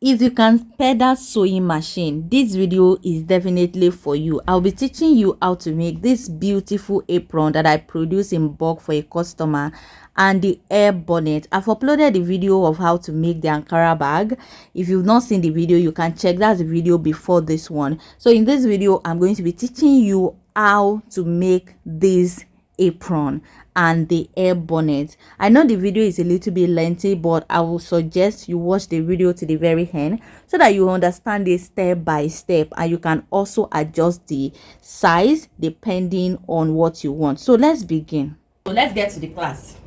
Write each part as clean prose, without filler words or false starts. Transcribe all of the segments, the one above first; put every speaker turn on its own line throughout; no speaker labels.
If you can spare that sewing machine, this video is definitely for you. I'll be teaching you how to make this beautiful apron that I produce in bulk for a customer, and the hair bonnet. I've uploaded the video of how to make the Ankara bag. If you've not seen the video, you can check that's the video before this one. So in this video, I'm going to be teaching you how to make this apron and the hair bonnet. I know the video is a little bit lengthy, but I will suggest you watch the video to the very end so that you understand it step by step, and you can also adjust the size depending on what you want. So let's begin. So let's get to the class.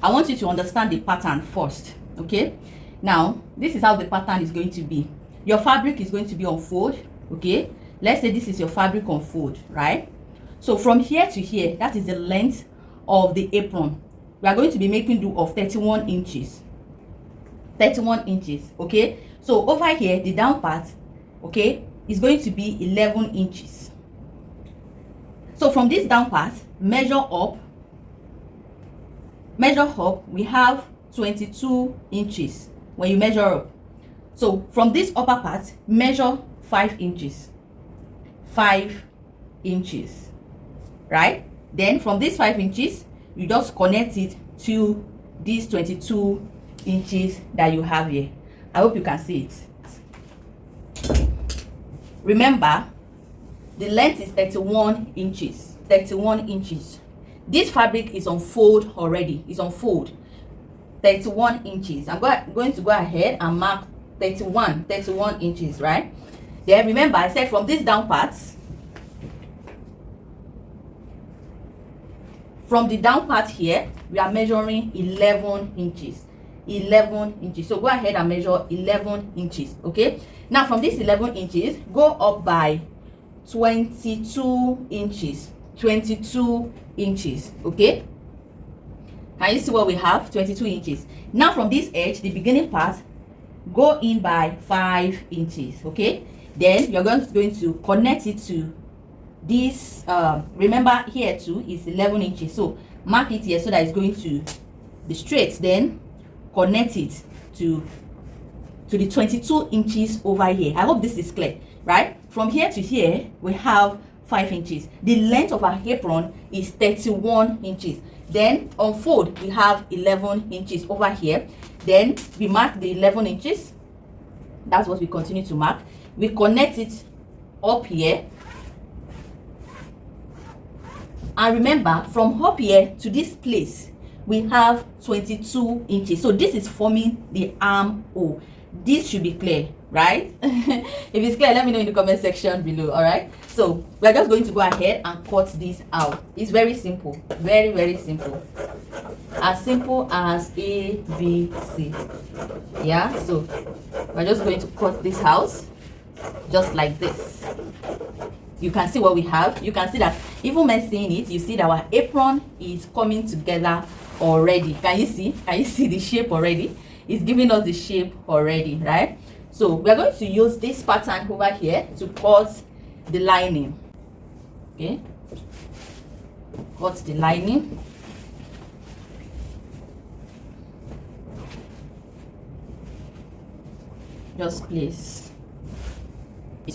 I want you to understand the pattern first. Okay, now this is how the pattern is going to be. Your fabric is going to be on fold. Okay, let's say this is your fabric on fold, right? So from here to here, that is the length of the apron. We are going to be making do of 31 inches. 31 inches, okay? So over here, the down part, okay, is going to be 11 inches. So from this down part, measure up, we have 22 inches when you measure up. So from this upper part, measure 5 inches. 5 inches. Right? Then from this 5 inches, you just connect it to these 22 inches that you have here. I hope you can see it. Remember, the length is 31 inches. 31 inches. This fabric is on fold already. It's on fold. 31 inches. I'm going to go ahead and mark 31 inches, right? Then remember, I said from this down part, from the down part here, we are measuring 11 inches. 11 inches. So go ahead and measure 11 inches. Okay. Now from this 11 inches, go up by 22 inches. 22 inches. Okay. Can you see what we have? 22 inches. Now from this edge, the beginning part, go in by 5 inches. Okay. Then you're going to connect it to this. Remember here too is 11 inches, so mark it here so that it's going to be straight. Then connect it to the 22 inches over here. I hope this is clear, right? From here to here we have 5 inches. The length of our apron is 31 inches. Then on fold we have 11 inches over here. Then we mark the 11 inches. That's what we continue to mark. We connect it up here. And remember, from up here to this place, we have 22 inches. So this is forming the armhole. This should be clear, right? If it's clear, let me know in the comment section below, all right? So we're just going to go ahead and cut this out. It's very simple. Very, very simple. As simple as ABC. Yeah, so we're just going to cut this out just like this. You can see what we have. You can see that even when seeing it, you see that our apron is coming together already. Can you see? Can you see the shape already? It's giving us the shape already, right? So we are going to use this pattern over here to cut the lining. Okay, cut the lining. Just place. You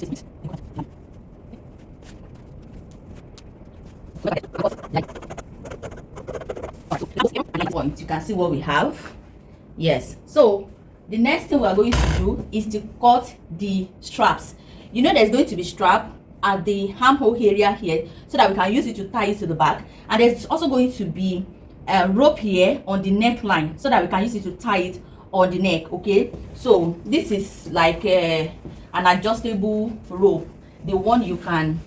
can see what we have. Yes, so the next thing we are going to do is to cut the straps. You know there's going to be strap at the armhole area here so that we can use it to tie it to the back, and there's also going to be a rope here on the neckline so that we can use it to tie it on the neck. Okay, so this is like an adjustable rope, the one you can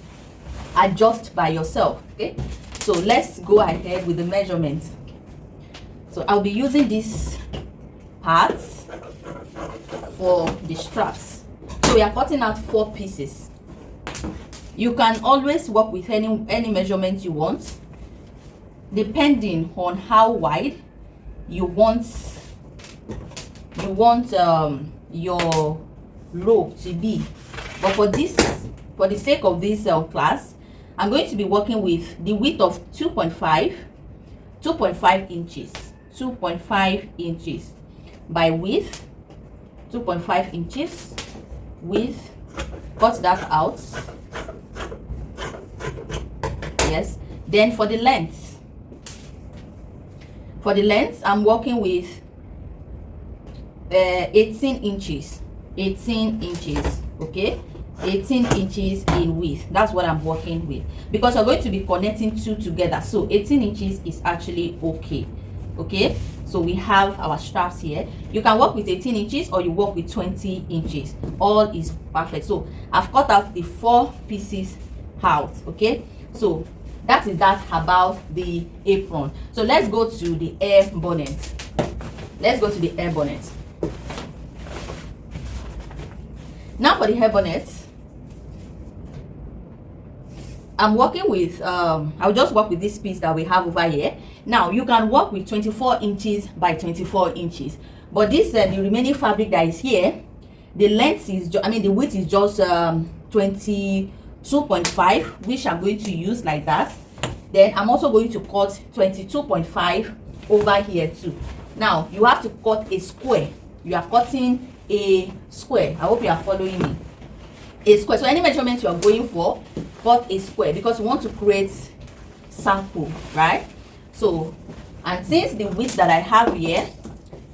adjust by yourself. Okay, so let's go ahead with the measurements. So I'll be using these parts for the straps. So we are cutting out 4 pieces. You can always work with any measurement you want, depending on how wide you want your rope to be. But for the sake of this class, I'm going to be working with the width of 2.5 inches. 2.5 inches by width 2.5 inches width. Cut that out. Yes. Then for the length, I'm working with 18 inches. 18 inches. Okay, 18 inches in width. That's what I'm working with, because we're going to be connecting two together, so 18 inches is actually okay. Okay, so we have our straps here. You can work with 18 inches or you work with 20 inches. All is perfect. So I've cut out the 4 pieces out. Okay, so that is that about the apron. So let's go to the air bonnet. Now for the hair bonnet, I'm working with I'll just work with this piece that we have over here. Now you can work with 24 inches by 24 inches, but this the remaining fabric that is here, the length is the width is just 22.5, which I'm going to use like that. Then I'm also going to cut 22.5 over here too. Now you have to cut a square. You are cutting a square. I hope you are following me. A square. So any measurement you are going for, cut a square, because you want to create circle, right? So, and since the width that I have here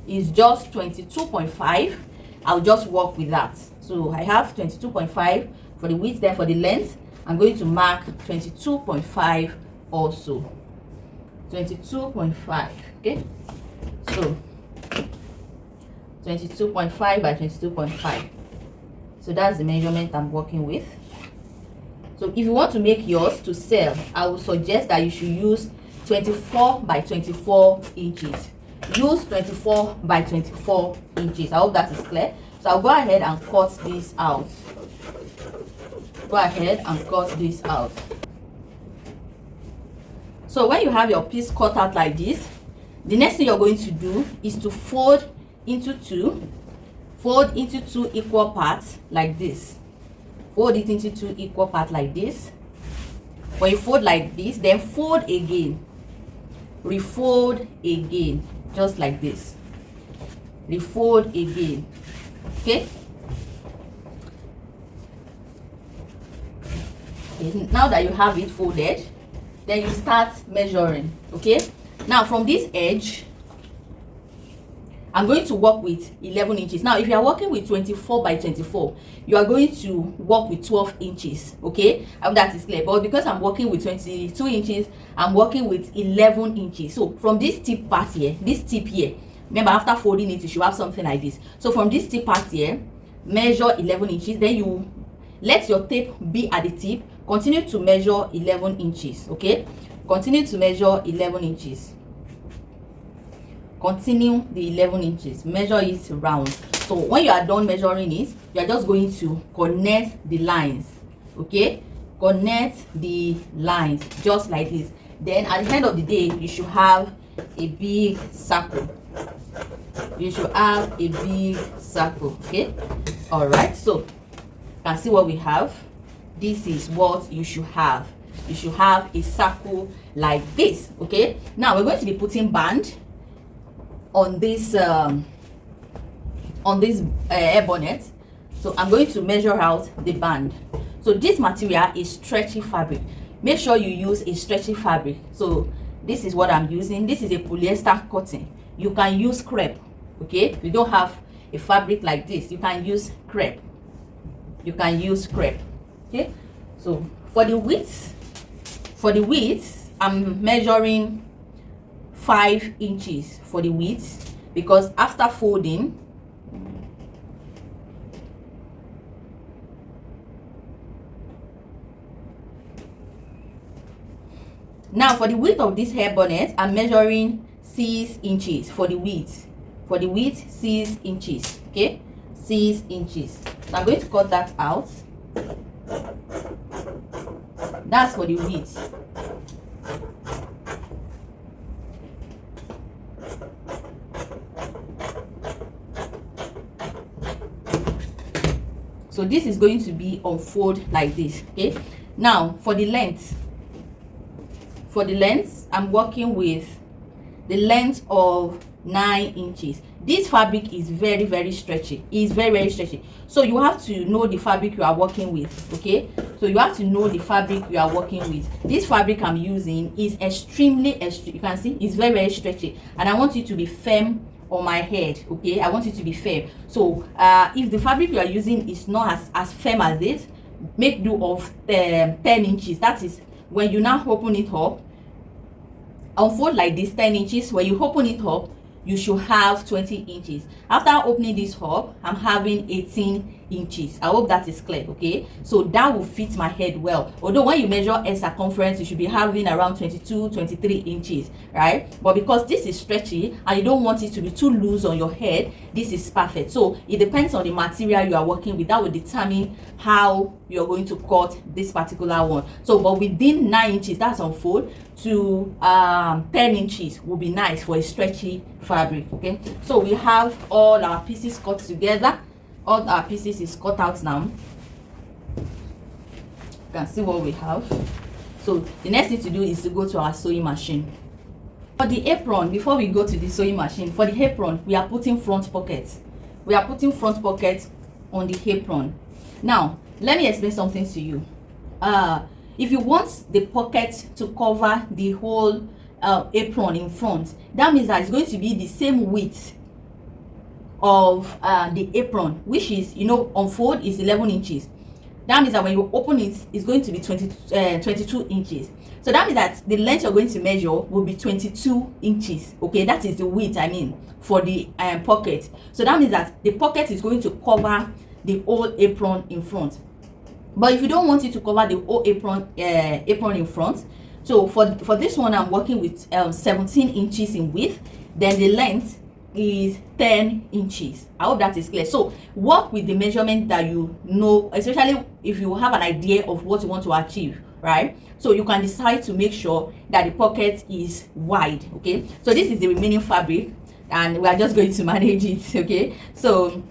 is just 22.5, I'll just work with that. So I have 22.5 for the width. Then for the length, I'm going to mark 22.5 also. 22.5. Okay, so 22.5 by 22.5. So that's the measurement I'm working with. So if you want to make yours to sell, I would suggest that you should use 24 by 24 inches. Use 24 by 24 inches. I hope that is clear. So I'll go ahead and cut this out. So when you have your piece cut out like this, the next thing you're going to do is to fold into two equal parts like this. Fold it into 2 equal parts like this. When you fold like this, then fold again, refold again, just like this, refold again. Okay, now that you have it folded, then you start measuring. Okay, now from this edge, I'm going to work with 11 inches. Now, if you are working with 24 by 24, you are going to work with 12 inches. Okay, I hope that is clear. But because I'm working with 22 inches, I'm working with 11 inches. So from this tip part here, this tip here, remember after folding it, you should have something like this. So from this tip part here, measure 11 inches. Then you let your tape be at the tip. Continue to measure 11 inches. Okay, continue to measure 11 inches. Continue the 11 inches, measure it round. So when you are done measuring it, you are just going to connect the lines. Okay, connect the lines just like this. Then at the end of the day, you should have a big circle. Okay, all right, so you can see what we have. This is what you should have. You should have a circle like this. Okay, now we're going to be putting band on this air bonnet. So I'm going to measure out the band. So this material is stretchy fabric. Make sure you use a stretchy fabric. So this is what I'm using. This is a polyester cotton. You can use crepe. Okay, if you don't have a fabric like this, you can use crepe. Okay, so for the width, I'm measuring 5 inches for the width, because after folding, now for the width of this hair bonnet, I'm measuring 6 inches for the width. 6 inches. Okay, 6 inches. So I'm going to cut that out. That's for the width. So this is going to be unfold like this. Okay, now for the length, I'm working with the length of 9 inches. this fabric is very stretchy. It's very stretchy, so you have to know the fabric you are working with. Okay, so you have to know the fabric you are working with. This fabric I'm using is extremely you can see it's very stretchy, and I want it to be firm on my head. Okay, I want it to be firm. So if the fabric you are using is not as firm as this, make do of 10 inches. That is when you now open it up, unfold like this, 10 inches. When you open it up, you should have 20 inches. After opening this up, I'm having 18 inches. I hope that is clear. Okay, so that will fit my head well. Although when you measure a circumference, you should be having around 22-23 inches, right? But because this is stretchy and you don't want it to be too loose on your head, this is perfect. So it depends on the material you are working with. That will determine how you're going to cut this particular one. So but within 9 inches, that's unfold, to 10 inches will be nice for a stretchy fabric. Okay, so we have all our pieces cut together. All our pieces is cut out now. You can see what we have. So the next thing to do is to go to our sewing machine. For the apron, before we go to the sewing machine, for the apron, we are putting front pockets. We are putting front pockets on the apron. Now let me explain something to you. If you want the pocket to cover the whole apron in front, that means that it's going to be the same width of the apron, which is, you know, unfold is 11 inches. That means that when you open it, it's going to be 22 inches. So that means that the length you're going to measure will be 22 inches. Okay, that is the width, I mean, for the pocket. So that means that the pocket is going to cover the whole apron in front. But if you don't want it to cover the whole apron in front, so for this one I'm working with 17 inches in width, then the length is 10 inches. I hope that is clear. So work with the measurement that you know, especially if you have an idea of what you want to achieve, right? So you can decide to make sure that the pocket is wide. Okay, so this is the remaining fabric and we are just going to manage it. Okay, so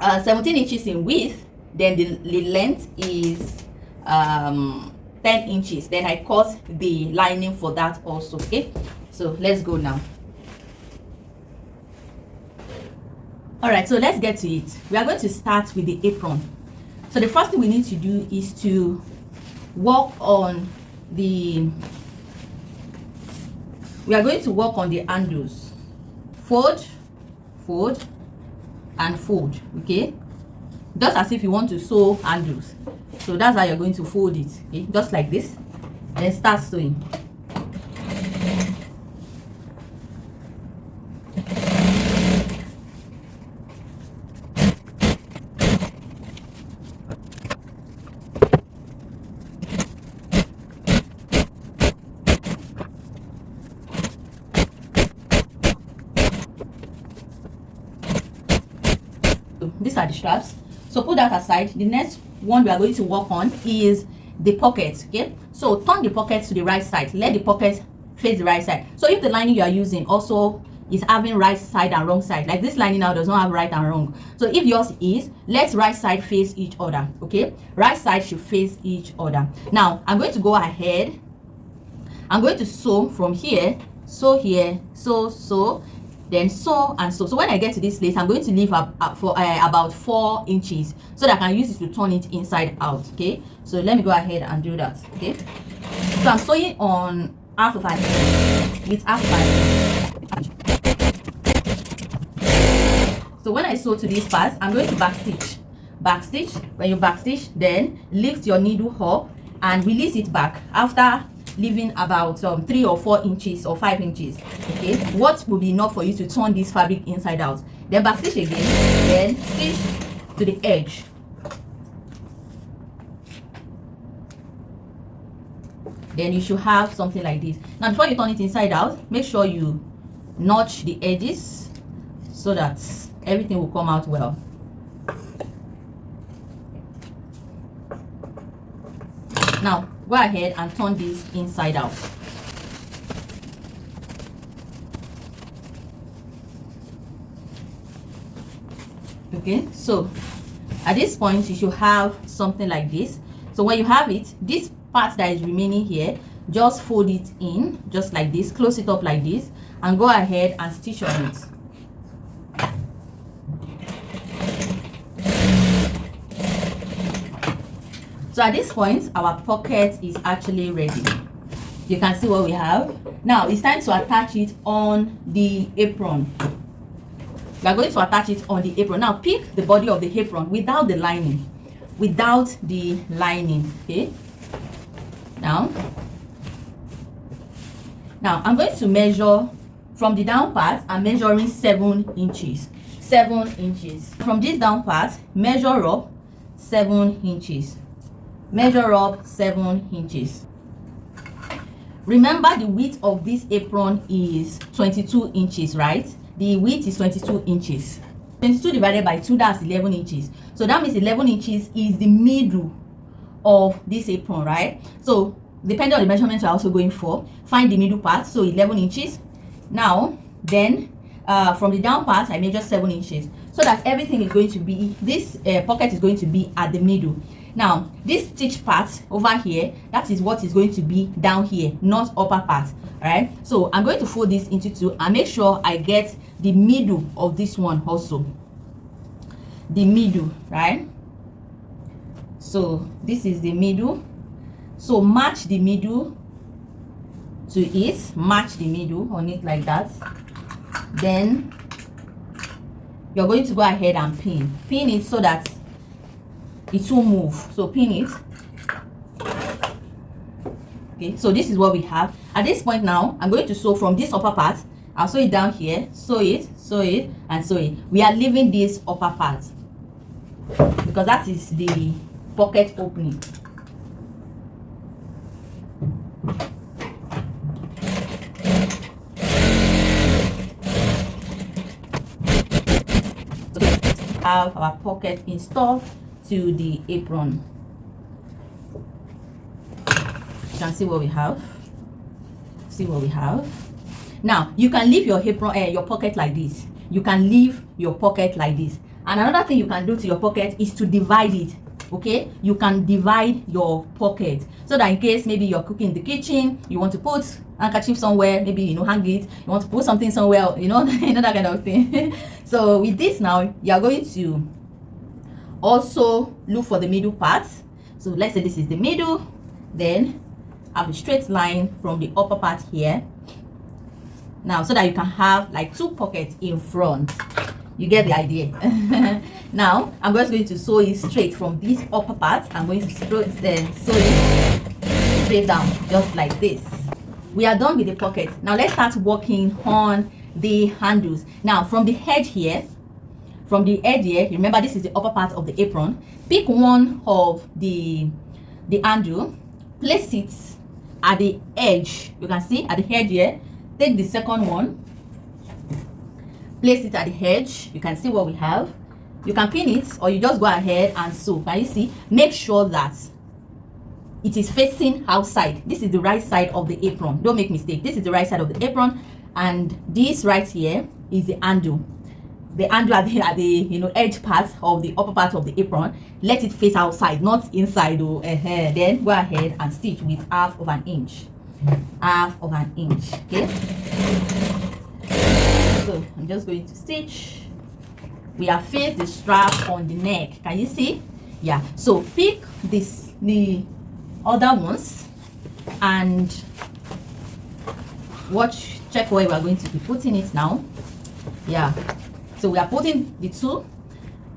17 inches in width, then the length is 10 inches. Then I cut the lining for that also. Okay, so let's go now. All right, so let's get to it. We are going to start with the apron. So the first thing we need to do is to work on the, we are going to work on the handles. Fold, fold, and fold. Okay, just as if you want to sew handles. So that's how you're going to fold it. Okay, just like this, and then start sewing. These are the straps, so put that aside. The next one we are going to work on is the pocket. Okay, so turn the pocket to the right side, let the pocket face the right side. So if the lining you are using also is having right side and wrong side, like this lining now does not have right and wrong, so if yours is, let right side face each other. Okay, right side should face each other. Now I'm going to go ahead, I'm going to sew from here, sew here, sew, then sew and sew. So when I get to this place, I'm going to leave for about 4 inches so that I can use it to turn it inside out. Okay, so let me go ahead and do that. Okay, so I'm sewing on half of an inch with half of an inch. So when I sew to this part, I'm going to backstitch. When you backstitch, then lift your needle up and release it back after leaving about 3 or 4 inches or 5 inches. Okay, what will be enough for you to turn this fabric inside out. Then backstitch again, then stitch to the edge. Then you should have something like this. Now before you turn it inside out, make sure you notch the edges so that everything will come out well. Now go ahead and turn this inside out. Okay, so at this point you should have something like this. So when you have it, this part that is remaining here, just fold it in just like this, close it up like this, and go ahead and stitch on it. So at this point, our pocket is actually ready. You can see what we have. Now it's time to attach it on the apron. We are going to attach it on the apron. Now pick the body of the apron without the lining. Without the lining. Okay. Now I'm going to measure from the down part. I'm measuring 7 inches. 7 inches. From this down part, measure up 7 inches. Measure up 7 inches. Remember, the width of this apron is 22 inches, right? The width is 22 inches. 22 divided by 2, that's 11 inches. So that means 11 inches is the middle of this apron, right? So depending on the measurements you're also going for, find the middle part. So 11 inches. Now then from the down part, I measure 7 inches, so that everything is going to be, this pocket is going to be at the middle. Now this stitch part over here, that is what is going to be down here, not upper part. All right, so I'm going to fold this into 2 and make sure I get the middle of this one also, the middle, right? So this is the middle. So match the middle to it, match the middle on it like that. Then you're going to go ahead and pin it so that it will move. So pin it. Okay, so this is what we have. At this point now, I'm going to sew from this upper part. I'll sew it down here, sew it, and sew it. We are leaving this upper part because that is the pocket opening. Have our pocket installed to the apron. You can see what we have. See what we have. Now you can leave your apron, your pocket like this. You can leave your pocket like this. And another thing you can do to your pocket is to divide it. Okay, you can divide your pocket so that in case maybe you're cooking in the kitchen, you want to put handkerchief somewhere, maybe hang it, you want to put something somewhere, that kind of thing. So with this now, you are going to also look for the middle part. So let's say this is the middle, then have a straight line from the upper part here. Now so that you can have like 2 pockets in front. You get the idea. Now I'm just going to sew it straight from this upper part. I'm going to sew it straight down just like this. We are done with the pocket. Now let's start working on the handles. Now from the edge here, remember this is the upper part of the apron. Pick one of the handle, place it at the edge. You can see at the edge here. Take the second one, place it at the edge. You can see what we have. You can pin it or you just go ahead and sew. Can you see? Make sure that it is facing outside. This is the right side of the apron. Don't make mistake. This is the right side of the apron, and this right here is the handle. The handle at the edge part of the upper part of the apron. Let it face outside, not inside. Then go ahead and stitch with half of an inch. Half of an inch. Okay. So I'm just going to stitch. We have faced the strap on the neck. Can you see? Yeah. So pick the other ones and check where we are going to be putting it now. Yeah. So we are putting the 2.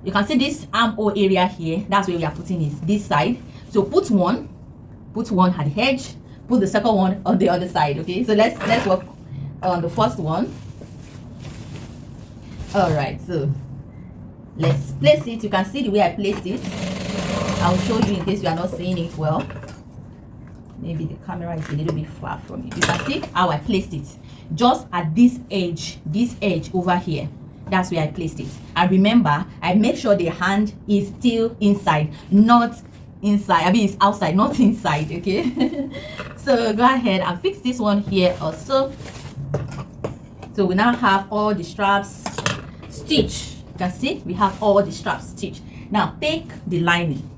You can see this armhole area here. That's where we are putting it. This side. So put one at the edge. Put the second one on the other side. Okay. So let's work on the first one. All right. So let's place it. You can see the way I placed it. I'll show you in case you are not seeing it well. Maybe the camera is a little bit far from you. You can see how I placed it. Just at this edge over here. That's where I placed it. And remember, I make sure the hand is still inside, not inside. I mean, it's outside, not inside. Okay. So go ahead and fix this one here also. So we now have all the straps stitched. You can see we have all the straps stitched. Now take the lining.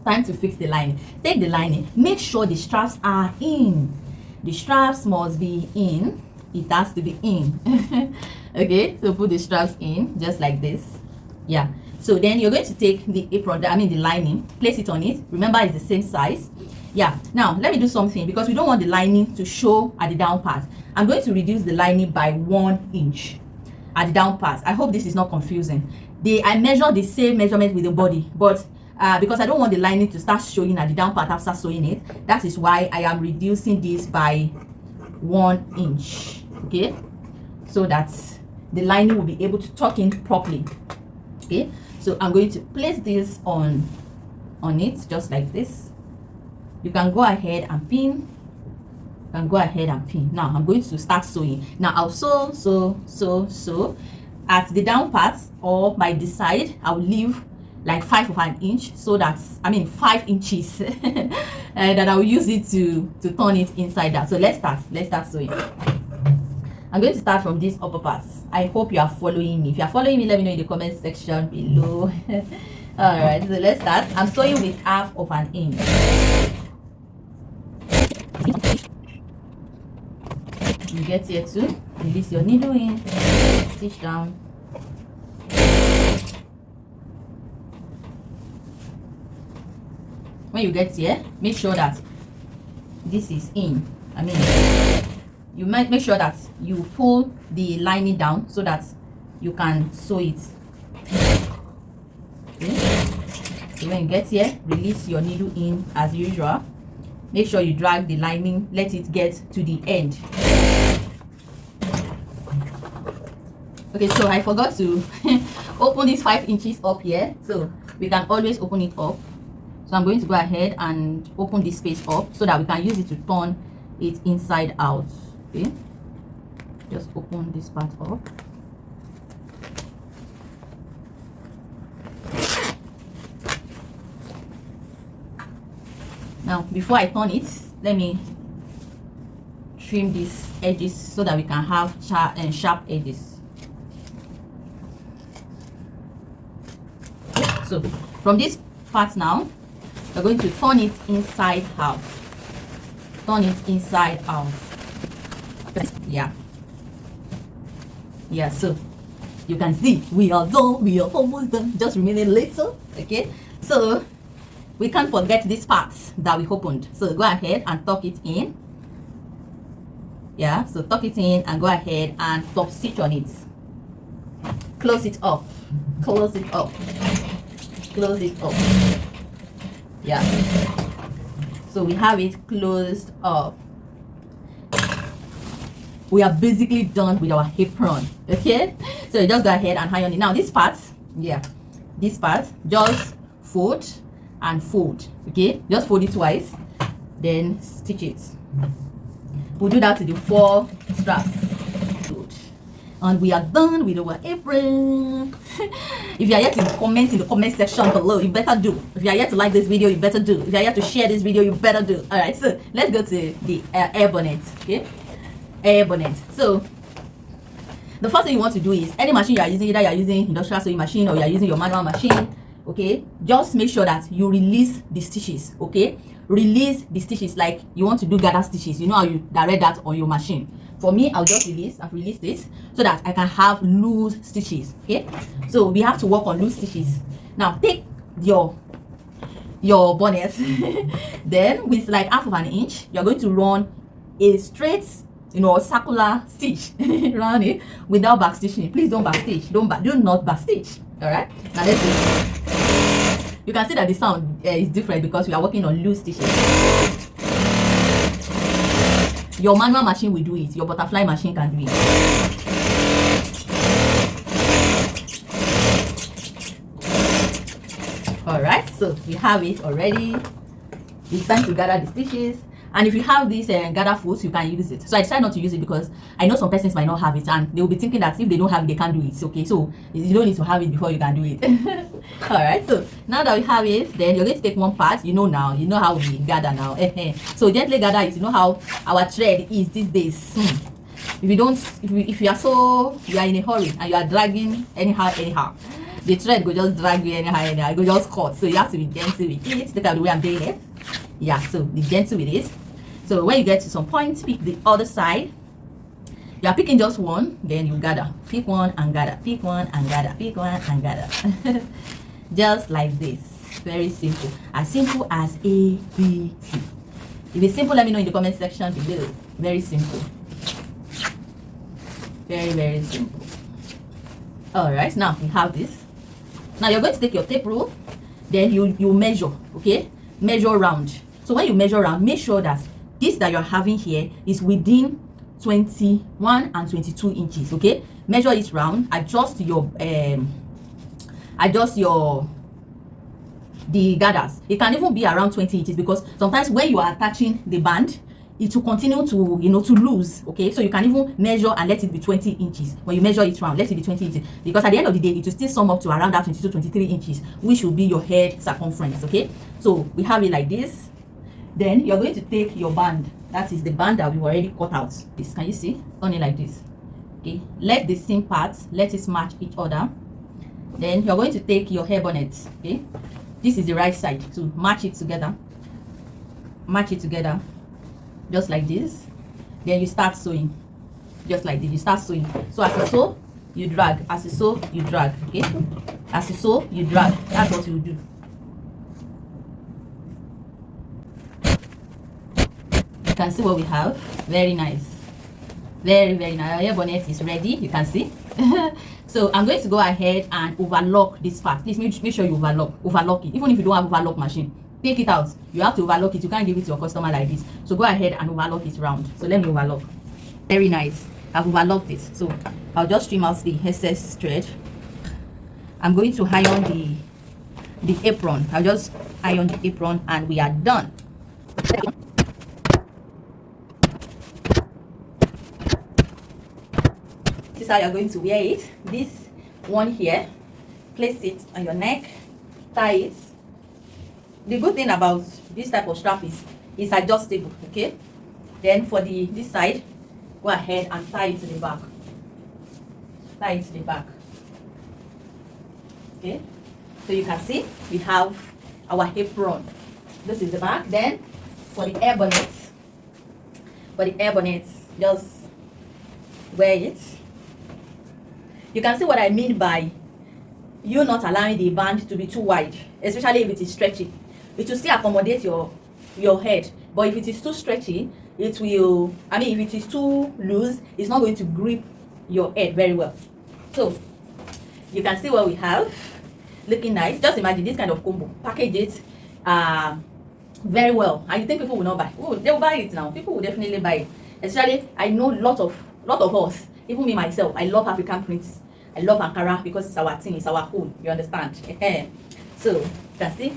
Time to fix the lining. Take the lining. Make sure the straps are in. The straps must be in. It has to be in. Okay, so put the straps in just like this. Yeah. So then you're going to take the apron, the lining, place it on it. Remember, it's the same size. Yeah, now let me do something, because we don't want the lining to show at the down part. I'm going to reduce the lining by 1 inch at the down part. I hope this is not confusing. I measure the same measurement with the body, but because I don't want the lining to start showing at the down part after sewing it, that is why I am reducing this by 1 inch. Okay, so that the lining will be able to tuck in properly. Okay, so I'm going to place this on it just like this. You can go ahead and pin. Now I'm going to start sewing. Now I'll sew at the down part, or by the side I'll leave like 5 of an inch, so that's 5 inches and then I'll use it to turn it inside out. So let's start sewing. I'm going to start from this upper part. I hope you are following me. If you are following me, let me know in the comment section below. All right, so let's start. I'm sewing with 1/2 of an inch. You get here too, release your needle in, stitch down. When you get here, make sure that this is in. You might make sure that you pull the lining down so that you can sew it. Okay. So when you get here, release your needle in as usual. Make sure you drag the lining, let it get to the end. Okay, so I forgot to open this 5 inches up here, so we can always open it up. So I'm going to go ahead and open this space up so that we can use it to turn it inside out. Okay, just open this part up. Now before I turn it, let me trim these edges so that we can have sharp edges. So from this part now, we're going to turn it inside out. Yeah, so you can see we are done. We are almost done, just remaining little. Okay, so we can't forget this part that we opened, so go ahead and tuck it in. Yeah, so tuck it in and go ahead and top stitch on it. Close it up. Yeah, so we have it closed up. We are basically done with our apron. Okay, so you just go ahead and iron it. Now this part, just fold and fold. Okay, just fold it twice, then stitch it. We'll do that to the 4 straps. Good. And we are done with our apron. If you are yet to comment in the comment section below, you better do. If you are yet to like this video, you better do. If you are yet to share this video, you better do. All right, so let's go to the air bonnet. Okay, air bonnet. So the first thing you want to do is, any machine you are using, either you are using industrial sewing machine or you are using your manual machine, okay, just make sure that you release the stitches. Okay, release the stitches like you want to do gather stitches. You know how you direct that on your machine. For me, I've released it so that I can have loose stitches. Okay, so we have to work on loose stitches. Now take your bonnet then with like 1/2 of an inch, you're going to run a straight, circular stitch around it without back stitching. Please don't back stitch. Do not back stitch. All right, now let's do. You can see that the sound is different because we are working on loose stitches. Your manual machine will do it. Your butterfly machine can do it. All right, so we have it already. It's time to gather the stitches. And if you have this gather foot, you can use it. So I decided not to use it because I know some persons might not have it, and they will be thinking that if they don't have it, they can't do it. Okay, so you don't need to have it before you can do it. All right, so now that we have it, then you're going to take one part. You know how we gather now. So gently gather it. You know how our thread is these days. If you are in a hurry and you are dragging anyhow, the thread will just drag you anyhow, it will just cut. So you have to be gentle with it. Look at the way I'm doing it. Yeah, so be gentle with it. So when you get to some point, pick the other side. you are picking just one, then you gather. Pick one and gather. Pick one and gather. Pick one and gather. Just like this. Very simple. As simple as A, B, C. If it's simple, let me know in the comment section below. Very simple. Very, very simple. Alright, now we have this. Now you're going to take your tape rule, then you measure, okay? Measure round. So when you measure round, make sure that this that you're having here is within 21 and 22 inches, okay? Measure it round, adjust the gathers. It can even be around 20 inches, because sometimes when you are attaching the band, it will continue to, you know, to lose, okay? So you can even measure and let it be 20 inches. When you measure it round, let it be 20 inches, because at the end of the day, it will still sum up to around that 22, 23 inches, which will be your head circumference, okay? So we have it like this. Then you're going to take your band. That is the band that we've already cut out. This, can you see? Turn it like this, okay? Let the seam parts, let it match each other. Then you're going to take your hair bonnet, okay? This is the right side, so match it together. Match it together. Just like this. Then you start sewing. Just like this, you start sewing. So as you sew, you drag. As you sew, you drag, okay? As you sew, you drag. That's what you do. You can see what we have. Very nice. Very, very nice. Our hair bonnet is ready. You can see. So I'm going to go ahead and overlock this part. Please make sure you overlock it. Even if you don't have overlock machine, take it out. You have to overlock it. You can't give it to your customer like this. So go ahead and overlock it round. So let me overlock. Very nice. I've overlocked it. So I'll just trim out the excess thread. I'm going to iron the apron. I'll just iron the apron and we are done. This is how you're going to wear it. This one here, place it on your neck, tie it. The good thing about this type of strap is it's adjustable, okay? Then for this side, go ahead and tie it to the back. Tie it to the back. Okay? So you can see we have our apron. This is the back. Then for the air bonnet, just wear it. You can see what I mean by you not allowing the band to be too wide, especially if it is stretchy. It will still accommodate your head, but if it is too stretchy, it will, I mean, if it is too loose, it's not going to grip your head very well. So you can see what we have, looking nice. Just imagine this kind of combo, package it very well, and you think people will not buy? Oh, they will buy it now. People will definitely buy it. Especially, I know lot of us, even me myself, I love African prints. I love Ankara because it's our thing, it's our home. You understand? So you can see